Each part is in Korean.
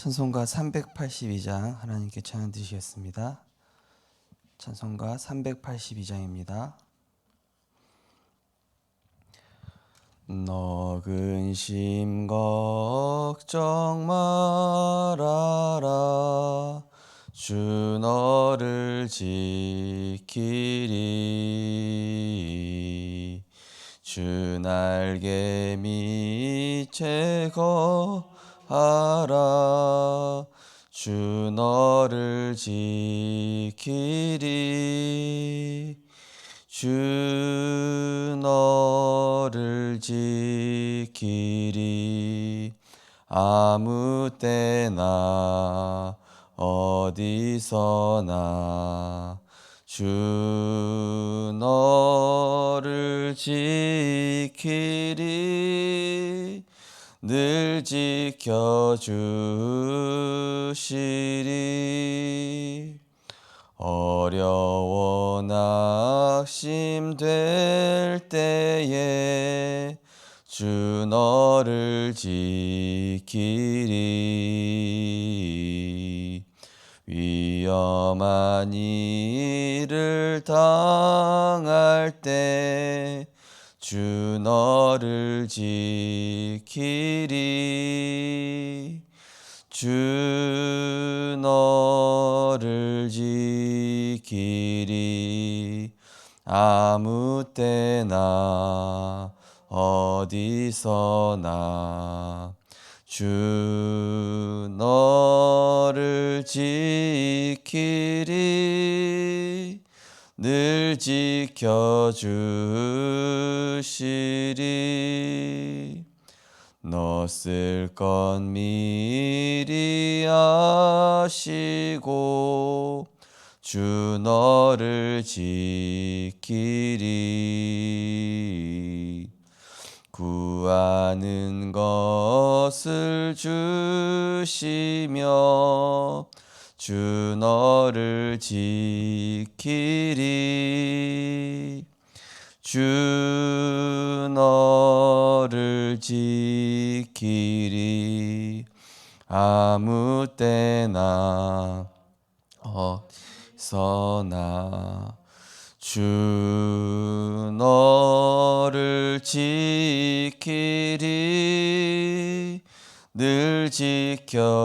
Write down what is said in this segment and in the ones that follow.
찬송가 382장 하나님께 찬양 드리겠습니다. 찬송가 382장입니다. 너 근심 걱정 말아라. 주 너를 지키리. 주 날개 밑에 거하라. 주 너를 지키리. 주 너를 지키리. 아무 때나 어디서나 주 너를 지키리. 늘 지켜주시리. 어려워 낙심될 때에 주 너를 지키리. 위험한 일을 당할 때 주 너를 지키리. 주 너를 지키리. 아무 때나 어디서나 주 너를 지키리. 늘 지켜주시리. 너 쓸 것 미리 아시고 주 너를 지키리. 구하는 것을 주시며 주 너를 지키리. 주 너를 지키리. 아무 때나 어디서나 주 너를 지키리. 늘 지켜주시리.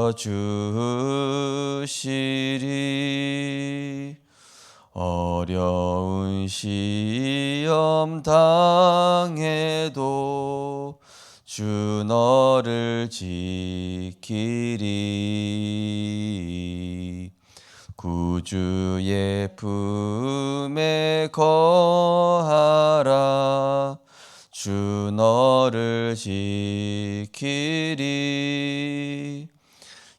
어려운 시험 당해도 주 너를 지키리. 구주의 품에 거하라. 주 너를 지키리.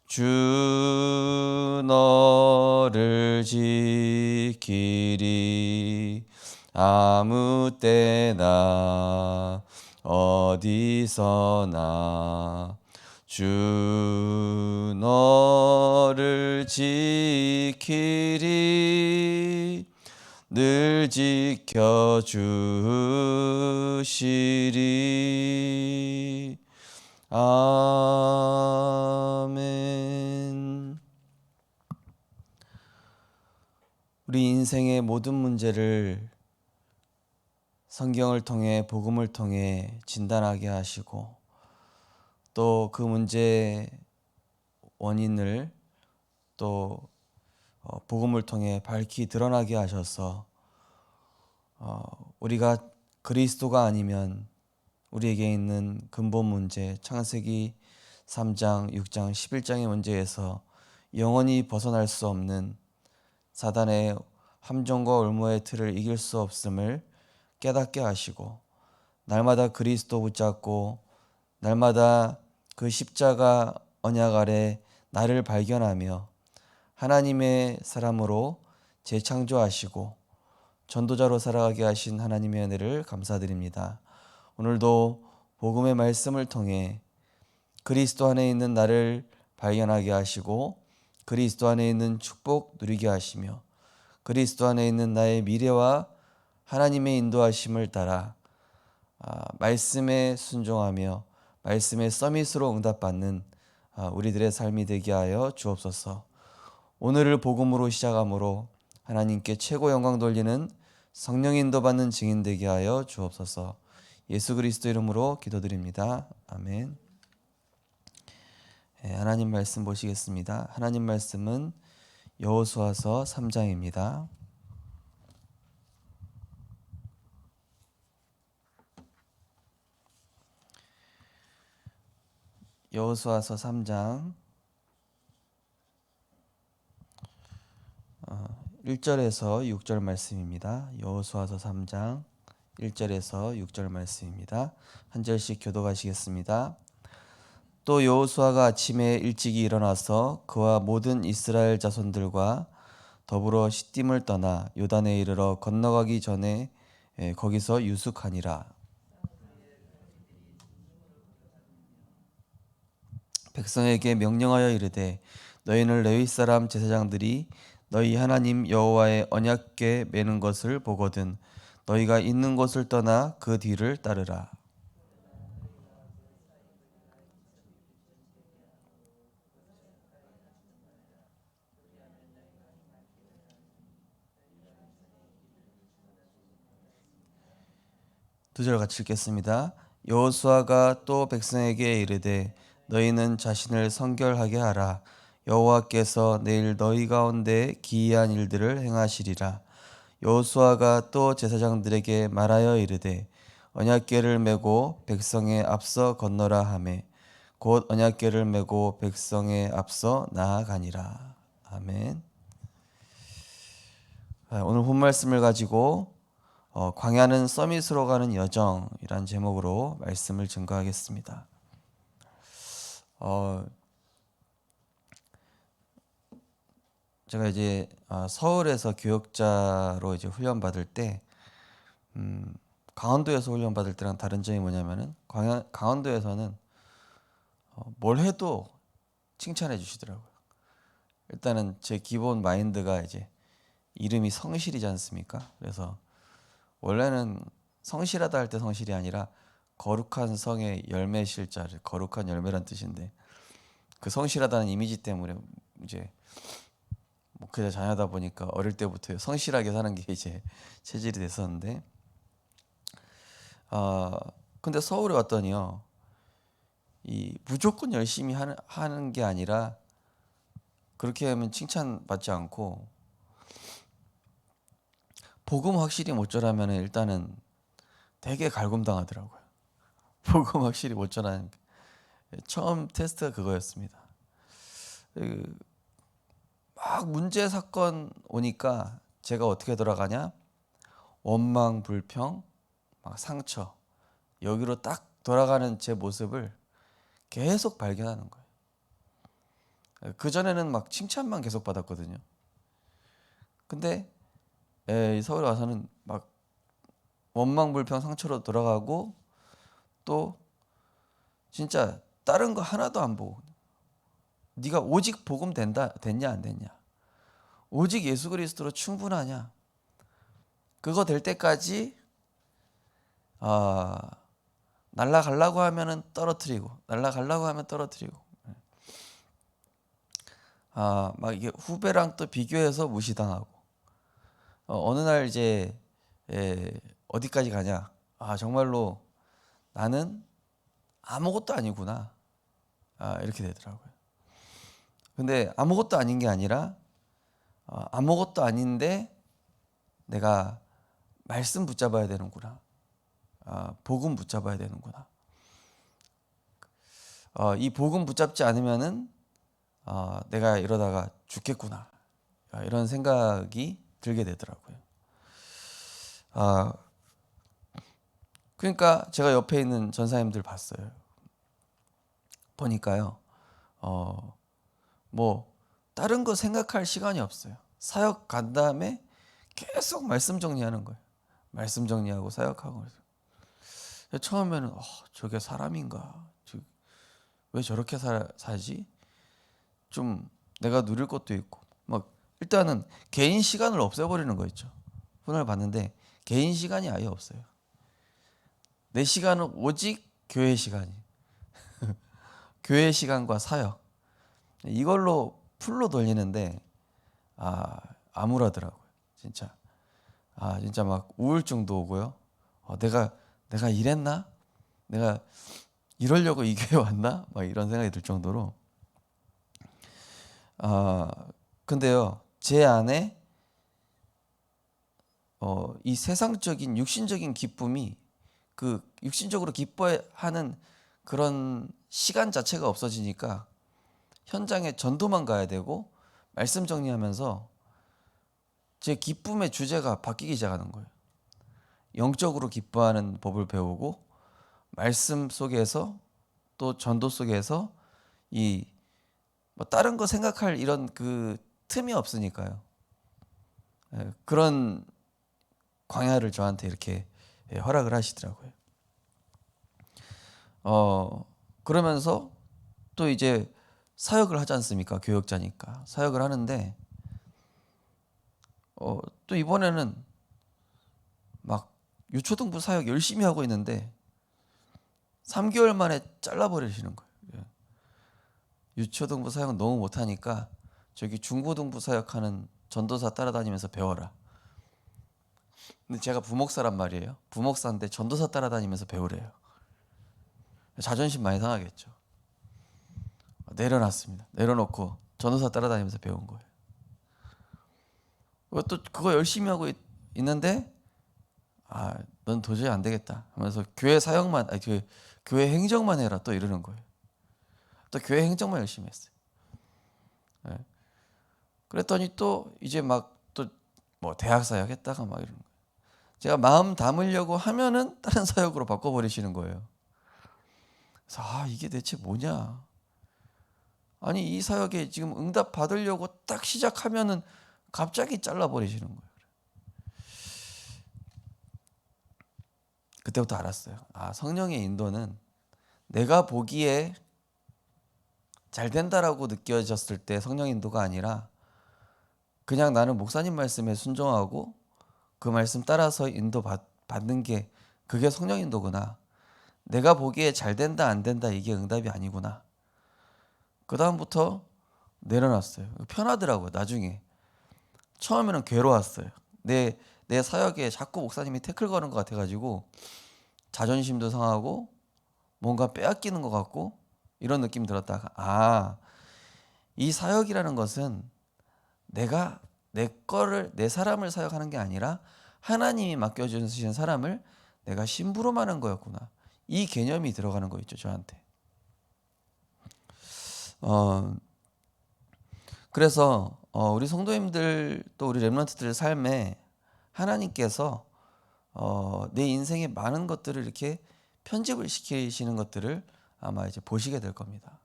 주 너를 지키리. 아무 때나 어디서나 주 너를 지키리. 늘 지켜주시리. 아멘. 우리 인생의 모든 문제를 성경을 통해, 복음을 통해 진단하게 하시고, 또 그 문제의 원인을 또 복음을 통해 밝히 드러나게 하셔서 우리가 그리스도가 아니면 우리에게 있는 근본 문제, 창세기 3장, 6장, 11장의 문제에서 영원히 벗어날 수 없는 사단의 함정과 올무의 틀을 이길 수 없음을 깨닫게 하시고, 날마다 그리스도 붙잡고 날마다 그 십자가 언약 아래 나를 발견하며 하나님의 사람으로 재창조하시고 전도자로 살아가게 하신 하나님의 은혜를 감사드립니다. 오늘도 복음의 말씀을 통해 그리스도 안에 있는 나를 발견하게 하시고 그리스도 안에 있는 축복 누리게 하시며 그리스도 안에 있는 나의 미래와 하나님의 인도하심을 따라 말씀에 순종하며 말씀의 서밋으로 응답받는 우리들의 삶이 되게 하여 주옵소서. 오늘을 복음으로 시작함으로 하나님께 최고 영광 돌리는 성령 인도 받는 증인 되게 하여 주옵소서. 예수 그리스도 이름으로 기도드립니다. 아멘. 하나님 말씀 보시겠습니다. 하나님 말씀은 여호수아서 3장입니다. 여호수아서 3장 1절에서 6절 말씀입니다. 여호수아서 3장 1절에서 6절 말씀입니다. 한 절씩 교독하시겠습니다. 또 여호수아가 아침에 일찍이 일어나서 그와 모든 이스라엘 자손들과 더불어 시딤을 떠나 요단에 이르러 건너가기 전에 거기서 유숙하니라. 백성에게 명령하여 이르되 너희는 레위 사람 제사장들이 너희 하나님 여호와의 언약궤 매는 것을 보거든 너희가 있는 곳을 떠나 그 뒤를 따르라. 두 절 같이 읽겠습니다. 여호수아가 또 백성에게 이르되 너희는 자신을 성결하게 하라. 여호와께서 내일 너희 가운데 기이한 일들을 행하시리라. 여호수아가 또 제사장들에게 말하여 이르되 언약궤를 메고 백성에 앞서 건너라 하매 곧 언약궤를 메고 백성에 앞서 나아가니라. 아멘. 오늘 본 말씀을 가지고 광야는 서밋으로 가는 여정이란 제목으로 말씀을 증거하겠습니다. 제가 이제 서울에서 교역자로 이제 훈련 받을 때 강원도에서 훈련 받을 때랑 다른 점이 뭐냐면은 강원도에서는 뭘 해도 칭찬해 주시더라고요. 일단은 제 기본 마인드가 이제 이름이 성실이지 않습니까? 그래서 원래는 성실하다 할 때 성실이 아니라 거룩한 성의 열매 실자를 거룩한 열매란 뜻인데 그 성실하다는 이미지 때문에 이제 목회자 자녀다 보니까 어릴 때부터 성실하게 사는 게 이제 체질이 됐었는데 근데 서울에 왔더니요 이 무조건 열심히 하는 게 아니라 그렇게 하면 칭찬받지 않고 복음 확실히 못 전하면 일단은 되게 갈굼당하더라고요. 복음 확실히 못 전하는 처음 테스트가 그거였습니다. 막 문제 사건 오니까 제가 어떻게 돌아가냐? 원망, 불평, 막 상처 여기로 딱 돌아가는 제 모습을 계속 발견하는 거예요. 그 전에는 막 칭찬만 계속 받았거든요. 근데 서울에 와서는 막 원망, 불평, 상처로 돌아가고 또 진짜 다른 거 하나도 안 보고 네가 오직 복음 됐냐 안 됐냐 오직 예수 그리스도로 충분하냐 그거 될 때까지 날라가려고 하면은 떨어뜨리고 날라가려고 하면 떨어뜨리고 막 이게 후배랑 또 비교해서 무시당하고 어느 날 이제 어디까지 가냐 정말로 나는 아무것도 아니구나 이렇게 되더라고요. 근데 아무것도 아닌 게 아니라 아무것도 아닌데 내가 말씀 붙잡아야 되는구나. 복음 붙잡아야 되는구나. 이 복음 붙잡지 않으면은 내가 이러다가 죽겠구나. 이런 생각이 들게 되더라고요. 그러니까 제가 옆에 있는 전사님들 봤어요. 보니까요. 뭐 다른 거 생각할 시간이 없어요. 사역 간 다음에 계속 말씀 정리하는 거예요. 말씀 정리하고 사역하고. 처음에는 저게 사람인가? 왜 저렇게 살지? 좀 내가 누릴 것도 있고 막 일단은 개인 시간을 없애버리는 거 있죠. 훈련을 받는데 개인 시간이 아예 없어요. 내 시간은 오직 교회 시간이 교회 시간과 사역 이걸로 풀로 돌리는데 암울하더라고요. 진짜. 진짜 막 우울증도 오고요. 내가 이랬나? 내가 이러려고 이 교회 왔나? 막 이런 생각이 들 정도로. 근데요, 제 안에 이 세상적인 육신적인 기쁨이, 그 육신적으로 기뻐하는 그런 시간 자체가 없어지니까 현장에 전도만 가야 되고 말씀 정리하면서 제 기쁨의 주제가 바뀌기 시작하는 거예요. 영적으로 기뻐하는 법을 배우고 말씀 속에서 또 전도 속에서 이 뭐 다른 거 생각할 이런 그 틈이 없으니까요. 그런 광야를 저한테 이렇게 허락을 하시더라고요. 그러면서 또 이제 사역을 하지 않습니까? 교역자니까 사역을 하는데 또 이번에는 막 유초등부 사역 열심히 하고 있는데 3개월 만에 잘라버리시는 거예요. 유초등부 사역은 너무 못하니까 저기 중고등부 사역하는 전도사 따라다니면서 배워라. 근데 제가 부목사란 말이에요. 부목사인데 전도사 따라다니면서 배우래요. 자존심 많이 상하겠죠. 내려놨습니다. 내려놓고 전도사 따라다니면서 배운 거예요. 또 그거 열심히 하고 있는데 넌 도저히 안 되겠다 하면서 교회 사역만, 교회 행정만 해라 또 이러는 거예요. 또 교회 행정만 열심히 했어요. 그랬더니 또 이제 막 또 뭐 대학 사역 했다가 막 이러는 거예요. 제가 마음 담으려고 하면은 다른 사역으로 바꿔버리시는 거예요. 그래서 이게 대체 뭐냐? 아니 이 사역에 지금 응답 받으려고 딱 시작하면은 갑자기 잘라버리시는 거예요. 그때부터 알았어요. 성령의 인도는 내가 보기에 잘 된다라고 느껴졌을 때 성령 인도가 아니라 그냥 나는 목사님 말씀에 순종하고 그 말씀 따라서 인도 받는 게 그게 성령 인도구나. 내가 보기에 잘 된다 안 된다 이게 응답이 아니구나. 그 다음부터 내려놨어요. 편하더라고요. 나중에 처음에는 괴로웠어요. 내 사역에 자꾸 목사님이 태클 거는 것 같아가지고 자존심도 상하고 뭔가 빼앗기는 것 같고 이런 느낌이 들었다가 이 사역이라는 것은 내가 내 사람을 사역하는 게 아니라 하나님이 맡겨주신 사람을 내가 심부름하는 는 거였구나. 이 개념이 들어가는 거 있죠, 저한테. 그래서 우리 성도님들 또 우리 렘넌트들의 삶에 하나님께서 내 인생의 많은 것들을 이렇게 편집을 시키시는 것들을 아마 이제 보시게 될 겁니다.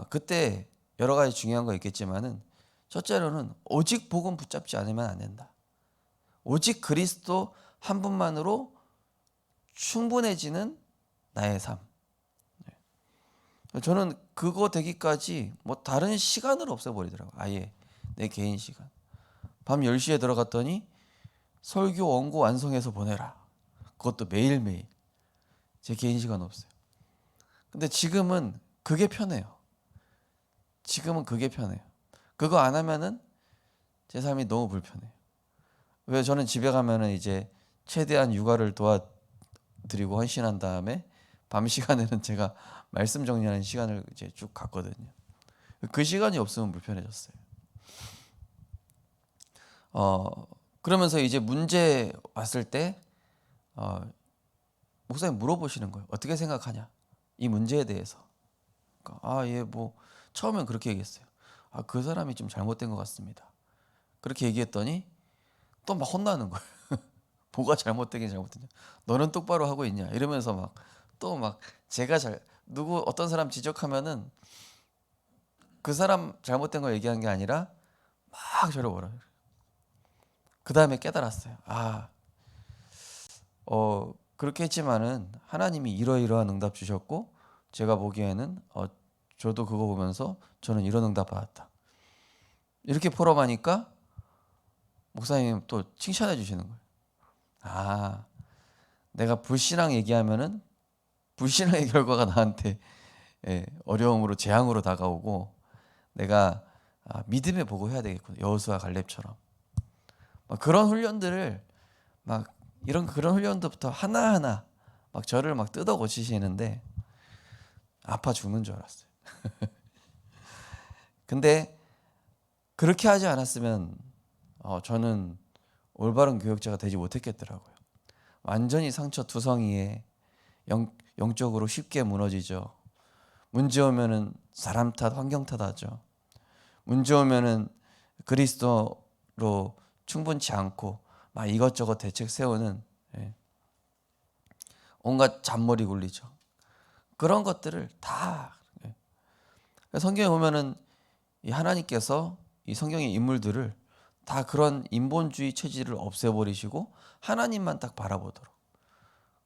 그때 여러 가지 중요한 거 있겠지만은 첫째로는 오직 복음 붙잡지 않으면 안 된다. 오직 그리스도 한 분만으로 충분해지는 나의 삶. 저는 그거 되기까지 뭐 다른 시간을 없애버리더라고요. 아예 내 개인 시간. 밤 10시에 들어갔더니 설교 원고 완성해서 보내라. 그것도 매일매일. 제 개인 시간 없어요. 근데 지금은 그게 편해요. 그거 안 하면은 제 삶이 너무 불편해요. 왜 저는 집에 가면은 이제 최대한 육아를 도와드리고 헌신한 다음에 밤 시간에는 제가 말씀 정리하는 시간을 이제 쭉 갔거든요. 그 시간이 없으면 불편해졌어요. 그러면서 이제 문제 왔을 때 목사님 물어보시는 거예요. 어떻게 생각하냐? 이 문제에 대해서. 그러니까 예, 뭐 처음엔 그렇게 얘기했어요. 그 사람이 좀 잘못된 것 같습니다. 그렇게 얘기했더니 또 막 혼나는 거예요. 뭐가 잘못되긴 잘못됐냐? 너는 똑바로 하고 있냐? 이러면서 막 또 막 제가 어떤 사람 지적하면은 그 사람 잘못된 걸 얘기한 게 아니라 막 저를 뭐라. 그 다음에 깨달았어요. 그렇게 했지만은 하나님이 이러이러한 응답 주셨고 제가 보기에는 저도 그거 보면서 저는 이런 응답 받았다. 이렇게 포럼하니까 목사님 또 칭찬해 주시는 거예요. 내가 불신앙 얘기하면은 불신앙의 결과가 나한테 어려움으로 재앙으로 다가오고 내가 믿음의 보고 해야 되겠구나. 여호수아 갈렙처럼 막 그런 훈련들을 막 그런 훈련부터 하나하나 막 저를 막 뜯어 고치시는데 아파 죽는 줄 알았어요. 근데 그렇게 하지 않았으면 저는 올바른 교육자가 되지 못했겠더라고요. 완전히 상처투성이에 영적으로 쉽게 무너지죠. 문제 오면은 사람 탓, 환경 탓하죠. 문제 오면은 그리스도로 충분치 않고 막 이것저것 대책 세우는 온갖 잔머리 굴리죠. 그런 것들을 다 성경에 보면은 이 하나님께서 이 성경의 인물들을 다 그런 인본주의 체질을 없애버리시고 하나님만 딱 바라보도록,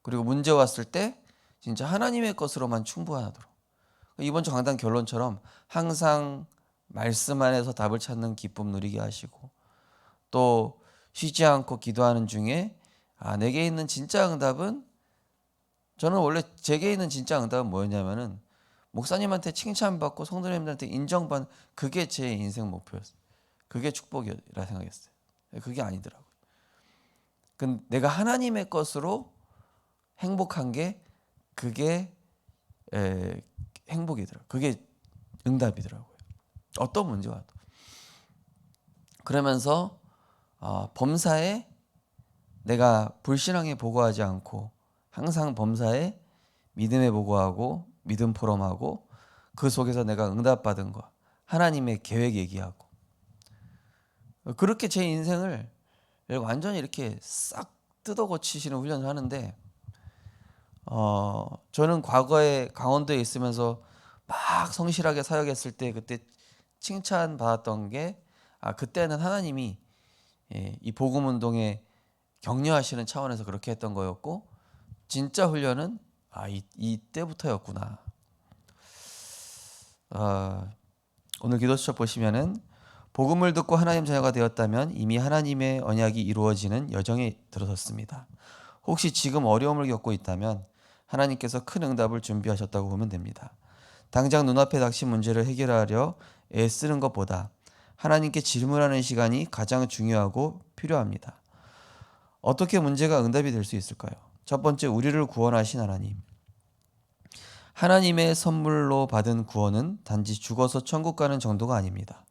그리고 문제 왔을 때 진짜 하나님의 것으로만 충분하도록, 이번 주 강단 결론처럼 항상 말씀 안에서 답을 찾는 기쁨 누리게 하시고, 또 쉬지 않고 기도하는 중에 내게 있는 진짜 응답은, 저는 원래 제게 있는 진짜 응답은 뭐였냐면은 목사님한테 칭찬받고 성도님들한테 인정받는, 그게 제 인생 목표였어요. 그게 축복이라 생각했어요. 그게 아니더라고요. 내가 하나님의 것으로 행복한 게 그게 행복이더라고요. 그게 응답이더라고요. 어떤 문제와도. 그러면서 범사에 내가 불신앙에 보고하지 않고 항상 범사에 믿음에 보고하고 믿음 포럼하고, 그 속에서 내가 응답받은 거 하나님의 계획 얘기하고, 그렇게 제 인생을 완전히 이렇게 싹 뜯어 고치시는 훈련을 하는데, 저는 과거에 강원도에 있으면서 막 성실하게 사역했을 때 그때 칭찬 받았던 게, 그때는 하나님이 이 복음 운동에 격려하시는 차원에서 그렇게 했던 거였고, 진짜 훈련은 이때부터였구나. 오늘 기도 수첩 보시면은 복음을 듣고 하나님 자녀가 되었다면 이미 하나님의 언약이 이루어지는 여정에 들어섰습니다. 혹시 지금 어려움을 겪고 있다면 하나님께서 큰 응답을 준비하셨다고 보면 됩니다. 당장 눈앞에 닥친 문제를 해결하려 애쓰는 것보다 하나님께 질문하는 시간이 가장 중요하고 필요합니다. 어떻게 문제가 응답이 될 수 있을까요? 첫 번째, 우리를 구원하신 하나님. 하나님의 선물로 받은 구원은 단지 죽어서 천국 가는 정도가 아닙니다.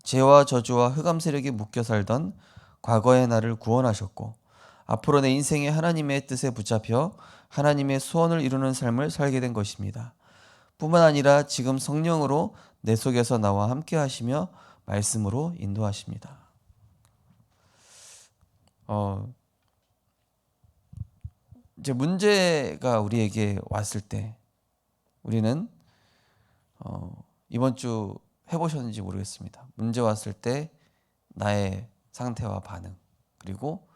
죄와 저주와 흑암 세력에 묶여 살던 과거의 나를 구원하셨고, 앞으로 내 인생에 하나님의 뜻에 붙잡혀 하나님의 소원을 이루는 삶을 살게 된 것입니다. 뿐만 아니라 지금 성령으로 내 속에서 나와 함께 하시며 말씀으로 인도하십니다. 이제 문제가 우리에게 왔을 때 우리는 이번 주 해보셨는지 모르겠습니다. 문제 왔을 때 나의 상태와 반응, 그리고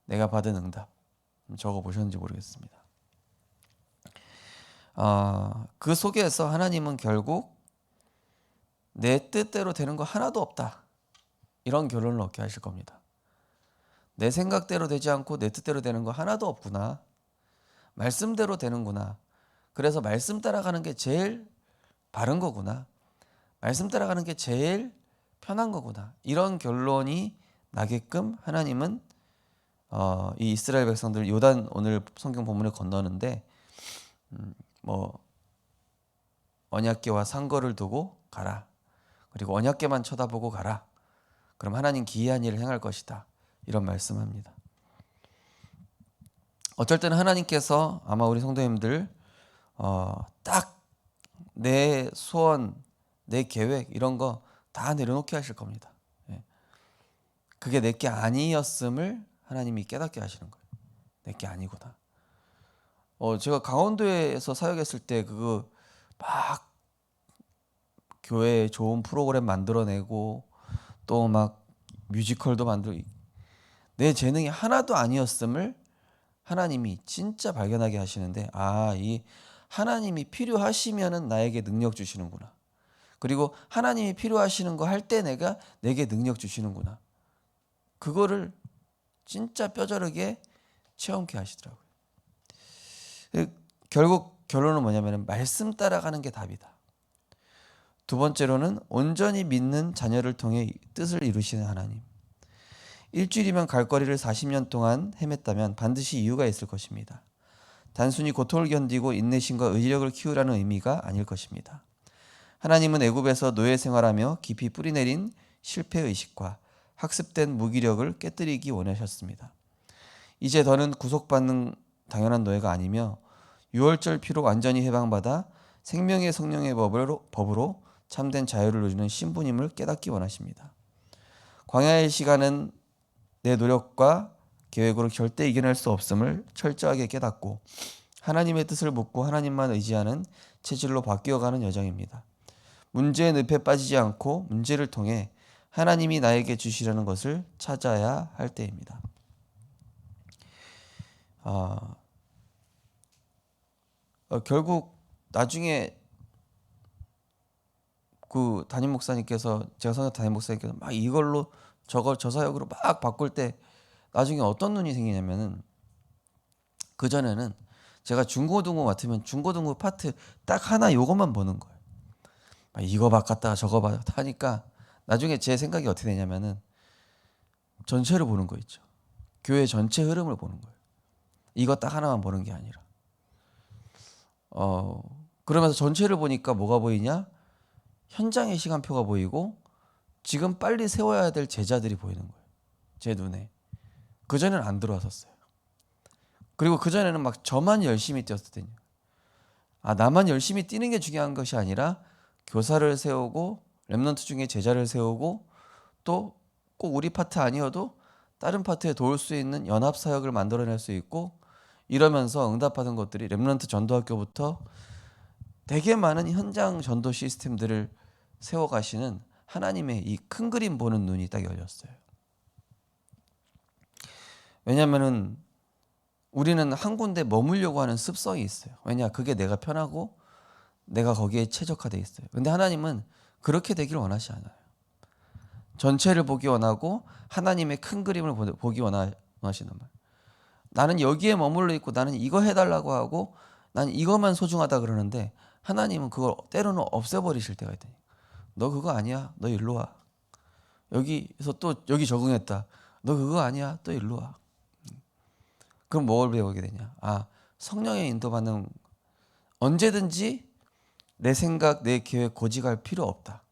내가 받은 응답 적어 보셨는지 모르겠습니다. 그 속에서 하나님은 결국 내 뜻대로 되는 거 하나도 없다, 이런 결론을 얻게 하실 겁니다. 내 생각대로 되지 않고 내 뜻대로 되는 거 하나도 없구나. 말씀대로 되는구나. 그래서 말씀 따라가는 게 제일 바른 거구나. 말씀 따라가는 게 제일 편한 거구나. 이런 결론이 나게끔 하나님은 이 이스라엘 백성들 요단, 오늘 성경 본문에 건너는데 언약궤와 상거를 두고 가라. 그리고 언약궤만 쳐다보고 가라. 그럼 하나님 기이한 일을 행할 것이다. 이런 말씀합니다. 어쩔 때는 하나님께서 아마 우리 성도님들 딱 내 소원, 내 계획 이런 거 다 내려놓게 하실 겁니다. 그게 내게 아니었음을 하나님이 깨닫게 하시는 거예요. 내게 아니구나. 제가 강원도에서 사역했을 때 그거 막 교회에 좋은 프로그램 만들어내고 또 막 뮤지컬도 만들고, 내 재능이 하나도 아니었음을 하나님이 진짜 발견하게 하시는데, 이 하나님이 필요하시면은 나에게 능력 주시는구나. 그리고 하나님이 필요하시는 거 할 때 내게 능력 주시는구나. 그거를 진짜 뼈저리게 체험케 하시더라고요. 결국 결론은 뭐냐면 말씀 따라가는 게 답이다. 두 번째로는 온전히 믿는 자녀를 통해 뜻을 이루시는 하나님. 일주일이면 갈 거리를 40년 동안 헤맸다면 반드시 이유가 있을 것입니다. 단순히 고통을 견디고 인내심과 의지력을 키우라는 의미가 아닐 것입니다. 하나님은 애굽에서 노예 생활하며 깊이 뿌리내린 실패의식과 학습된 무기력을 깨뜨리기 원하셨습니다. 이제 더는 구속받는 당연한 노예가 아니며 유월절 피로 완전히 해방받아 생명의 성령의 법으로 참된 자유를 누리는 신부님을 깨닫기 원하십니다. 광야의 시간은 내 노력과 계획으로 절대 이겨낼 수 없음을 철저하게 깨닫고 하나님의 뜻을 묻고 하나님만 의지하는 체질로 바뀌어가는 여정입니다. 문제의 늪에 빠지지 않고 문제를 통해 하나님이 나에게 주시려는 것을 찾아야 할 때입니다. 결국 나중에 그 담임 목사님께서 제가 선교 담임 목사님께서 막 이걸로 저걸 저 사역으로 막 바꿀 때 나중에 어떤 눈이 생기냐면은 그 전에는 제가 중고등부 맡으면 중고등부 파트 딱 하나 요것만 보는 거예요. 막 이거 바꿨다가 저거 바꿨다 하니까 나중에 제 생각이 어떻게 되냐면은 전체를 보는 거 있죠. 교회 전체 흐름을 보는 거예요. 이거 딱 하나만 보는 게 아니라. 그러면서 전체를 보니까 뭐가 보이냐? 현장의 시간표가 보이고 지금 빨리 세워야 될 제자들이 보이는 거예요. 제 눈에. 그전에는 안 들어왔었어요. 그리고 그전에는 막 저만 열심히 뛰었거든요. 나만 열심히 뛰는 게 중요한 것이 아니라 교사를 세우고 렘넌트 중에 제자를 세우고 또 꼭 우리 파트 아니어도 다른 파트에 도울 수 있는 연합 사역을 만들어낼 수 있고 이러면서 응답하는 것들이 렘넌트 전도학교부터 되게 많은 현장 전도 시스템들을 세워가시는 하나님의 이 큰 그림 보는 눈이 딱 열렸어요. 왜냐하면은 우리는 한 군데 머물려고 하는 습성이 있어요. 왜냐? 그게 내가 편하고 내가 거기에 최적화되어 있어요. 근데 하나님은 그렇게 되기를 원하지 않아요. 전체를 보기 원하고 하나님의 큰 그림을 보기 원하시는 말. 나는 여기에 머물러 있고 나는 이거 해달라고 하고 나는 이것만 소중하다 그러는데 하나님은 그걸 때로는 없애버리실 때가 있다니. 너 그거 아니야. 너 일로 와. 여기서 또 여기 적응했다. 너 그거 아니야. 또 일로 와. 그럼 뭘 배우게 되냐? 성령의 인도받는 언제든지 내 생각, 내 계획 고집할 필요 없다.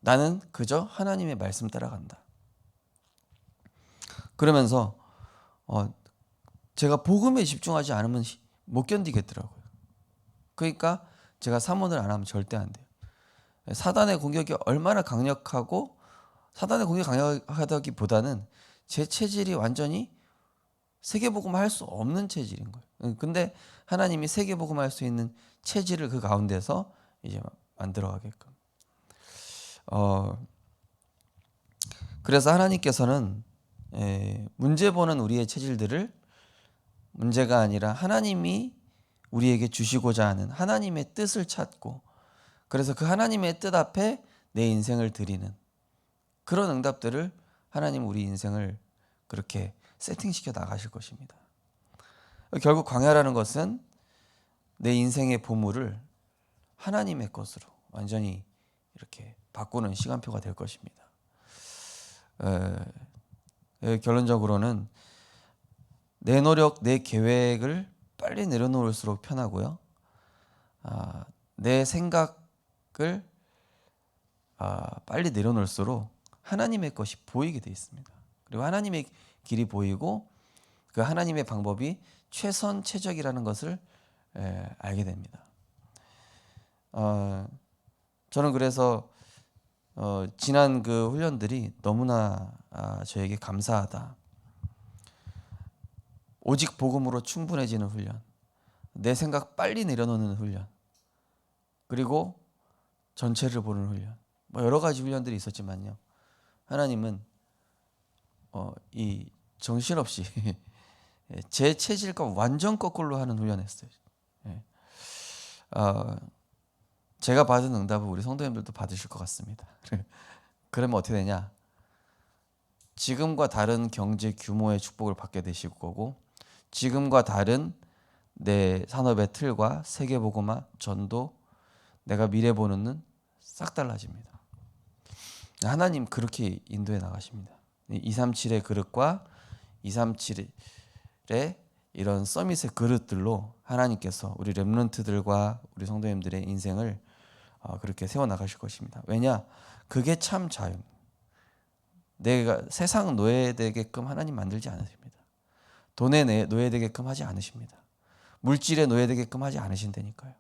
나는 그저 하나님의 말씀 따라간다. 그러면서 제가 복음에 집중하지 않으면 못 견디겠더라고요. 그러니까 제가 사모를 안 하면 절대 안 돼요. 사단의 공격이 얼마나 강력하고 사단의 공격이 강력하다기보다는 제 체질이 완전히 세계복음 할 수 없는 체질인 거예요. 근데 하나님이 세계복음 할 수 있는 체질을 그 가운데서 이제 만들어 가게끔. 그래서 하나님께서는 문제 보는 우리의 체질들을 문제가 아니라 하나님이 우리에게 주시고자 하는 하나님의 뜻을 찾고 그래서 그 하나님의 뜻 앞에 내 인생을 드리는 그런 응답들을 하나님 우리 인생을 그렇게 세팅시켜 나가실 것입니다. 결국 광야라는 것은 내 인생의 보물을 하나님의 것으로 완전히 이렇게 바꾸는 시간표가 될 것입니다. 결론적으로는 내 노력, 내 계획을 빨리 내려놓을수록 편하고요. 내 생각을 빨리 내려놓을수록 하나님의 것이 보이게 되어 있습니다. 그리고 하나님의 길이 보이고 그 하나님의 방법이 최선 최적이라는 것을 알게 됩니다. 저는 그래서 지난 그 훈련들이 너무나 저에게 감사하다. 오직 복음으로 충분해지는 훈련, 내 생각 빨리 내려놓는 훈련, 그리고 전체를 보는 훈련, 여러 가지 훈련들이 있었지만요. 하나님은 이 정신없이 제 체질과 완전 거꾸로 하는 훈련했어요. 제가 받은 응답을 우리 성도님들도 받으실 것 같습니다. 그러면 어떻게 되냐? 지금과 다른 경제 규모의 축복을 받게 되실 거고 지금과 다른 내 산업의 틀과 세계복음화, 전도, 내가 미래 보는 눈, 싹 달라집니다. 하나님 그렇게 인도해 나가십니다. 237의 그릇과 237의 이런 서밋의 그릇들로 하나님께서 우리 렘넌트들과 우리 성도님들의 인생을 그렇게 세워 나가실 것입니다. 왜냐? 그게 참 자유입니다. 내가 세상 노예되게끔 하나님 만들지 않으십니다. 돈에 노예되게끔 하지 않으십니다. 물질에 노예되게끔 하지 않으신다니까요.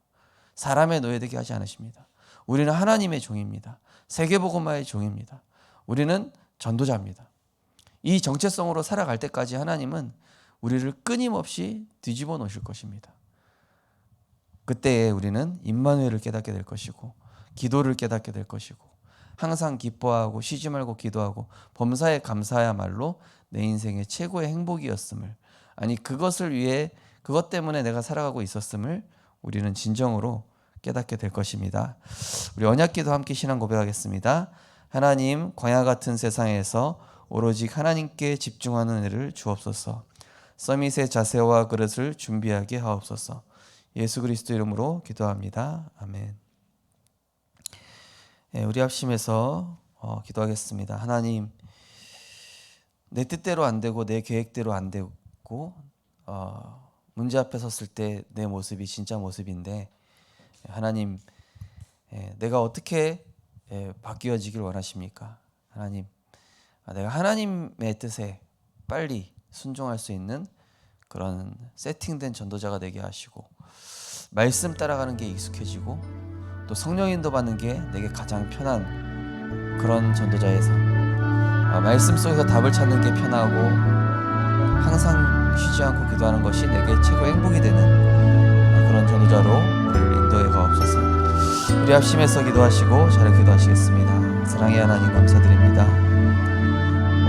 사람의 노예되게 하지 않으십니다. 우리는 하나님의 종입니다. 세계복음화의 종입니다. 우리는 전도자입니다. 이 정체성으로 살아갈 때까지 하나님은 우리를 끊임없이 뒤집어 놓으실 것입니다. 그때에 우리는 임마누엘을 깨닫게 될 것이고 기도를 깨닫게 될 것이고 항상 기뻐하고 쉬지 말고 기도하고 범사에 감사야말로 내 인생의 최고의 행복이었음을, 아니 그것을 위해 그것 때문에 내가 살아가고 있었음을 우리는 진정으로 깨닫게 될 것입니다. 우리 언약기도 함께 신앙 고백하겠습니다. 하나님, 광야 같은 세상에서 오로지 하나님께 집중하는 은혜를 주옵소서. 서밋의 자세와 그릇을 준비하게 하옵소서. 예수 그리스도 이름으로 기도합니다. 아멘. 우리 합심해서 기도하겠습니다. 하나님, 내 뜻대로 안 되고 내 계획대로 안 되고 문제 앞에 섰을 때 내 모습이 진짜 모습인데 하나님, 내가 어떻게 바뀌어지길 원하십니까? 하나님, 내가 하나님의 뜻에 빨리 순종할 수 있는 그런 세팅된 전도자가 되게 하시고 말씀 따라가는 게 익숙해지고 또 성령 인도 받는 게 내게 가장 편한 그런 전도자에서 말씀 속에서 답을 찾는 게 편하고 항상 쉬지 않고 기도하는 것이 내게 최고의 행복이 되는 그런 전도자로 우리를 인도해 가옵소서. 우리 합심해서 기도하시고 자료 기도하시겠습니다. 사랑의 하나님 감사드립니다.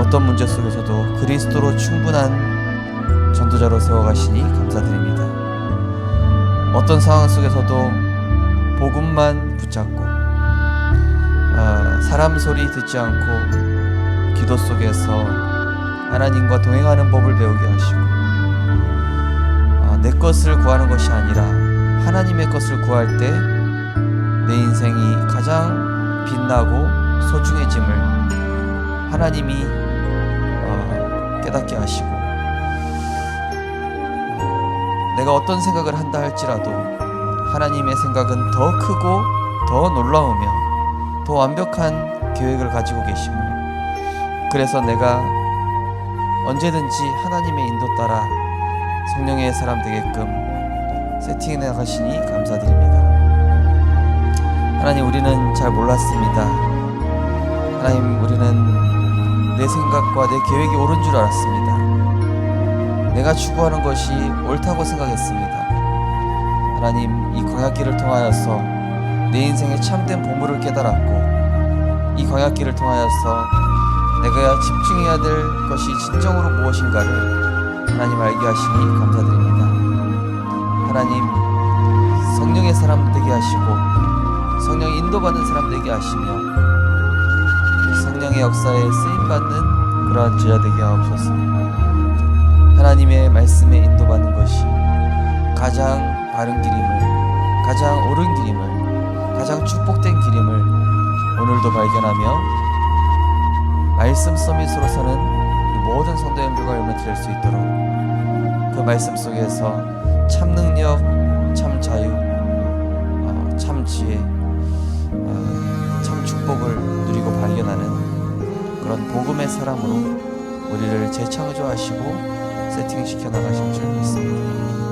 어떤 문제 속에서도 그리스도로 충분한 전도자로 세워가시니 감사드립니다. 어떤 상황 속에서도 복음만 붙잡고 사람 소리 듣지 않고 기도 속에서 하나님과 동행하는 법을 배우게 하시고 내 것을 구하는 것이 아니라 하나님의 것을 구할 때 내 인생이 가장 빛나고 소중해짐을 하나님이 깨닫게 하시고 내가 어떤 생각을 한다 할지라도 하나님의 생각은 더 크고 더 놀라우며 더 완벽한 계획을 가지고 계심을, 그래서 내가 언제든지 하나님의 인도 따라 성령의 사람 되게끔 세팅해 나가시니 감사드립니다. 하나님, 우리는 잘 몰랐습니다. 하나님, 우리는 내 생각과 내 계획이 옳은 줄 알았습니다. 내가 추구하는 것이 옳다고 생각했습니다. 하나님, 이 광야길을 통하여서 내 인생의 참된 보물을 깨달았고 이 광야길을 통하여서 내가 집중해야 될 것이 진정으로 무엇인가를 하나님 알게 하시니 감사드립니다. 하나님, 성령의 사람 되게 하시고 성령 인도받는 사람 되게 하시며 성령의 역사에 쓰임받는 그러한 제자 되게 하옵소서. 하나님의 말씀에 인도받는 것이 가장 바른 길임을, 가장 옳은 길임을, 가장 축복된 길임을 오늘도 발견하며 말씀 서밋으로서는 우리 모든 성도님들과 열매 될 수 있도록 그 말씀 속에서 참 능력, 참 자유, 참 지혜, 참 축복을 누리고 발견하는 그런 복음의 사람으로 우리를 재창조하시고 세팅시켜 나가실 줄 믿습니다.